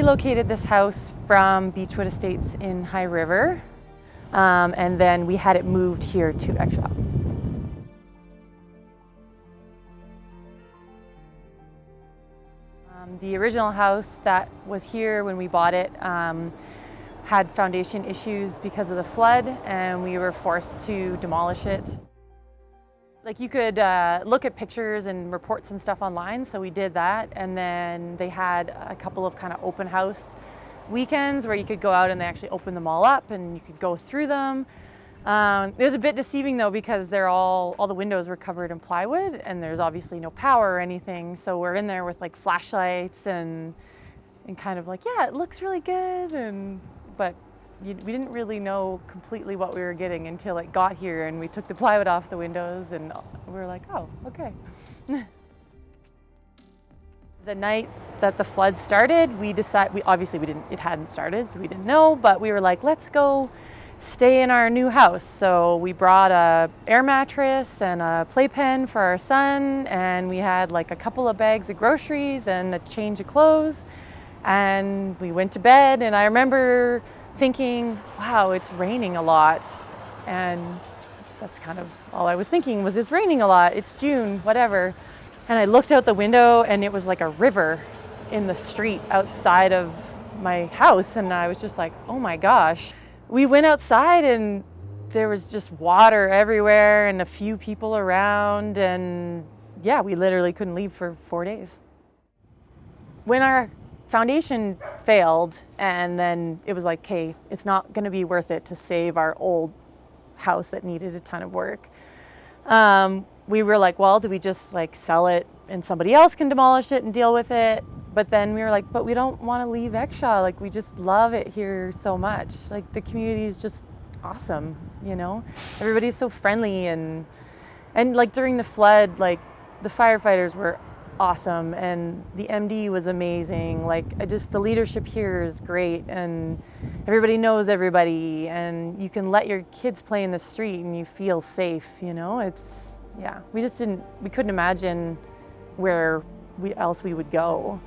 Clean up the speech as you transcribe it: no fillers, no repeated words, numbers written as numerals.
relocated this house from Beachwood Estates in High River, and then we had it moved here to Exshaw. The original house that was here when we bought it had foundation issues because of the flood, and we were forced to demolish it. Like, you could look at pictures and reports and stuff online, so we did that. And then they had a couple of kind of open house weekends where you could go out and they actually opened them all up and you could go through them. It was a bit deceiving though, because they're all the windows were covered in plywood and there's obviously no power or anything. So we're in there with like flashlights and kind of like, yeah, it looks really good. But we didn't really know completely what we were getting until it got here and we took the plywood off the windows and we were like, oh, okay. The night that the flood started, it hadn't started, so we didn't know, but we were like, let's go stay in our new house. So we brought a air mattress and a playpen for our son, and we had like a couple of bags of groceries and a change of clothes, and we went to bed. And I remember thinking, wow, it's raining a lot. And that's kind of all I was thinking was, it's raining a lot, it's June, whatever. And I looked out the window and it was like a river in the street outside of my house. And I was just like, oh my gosh. We went outside and there was just water everywhere and a few people around. And yeah, we literally couldn't leave for 4 days. When our foundation failed, and then it was like, okay, it's not going to be worth it to save our old house that needed a ton of work. We were like, well, do we just like sell it and somebody else can demolish it and deal with it? But then we were like, but we don't want to leave Exshaw. Like, we just love it here so much. Like, the community is just awesome, you know? Everybody's so friendly, and like during the flood, like the firefighters were awesome and the MD was amazing. Like, the leadership here is great, and everybody knows everybody, and you can let your kids play in the street and you feel safe, you know? We couldn't imagine where else we would go.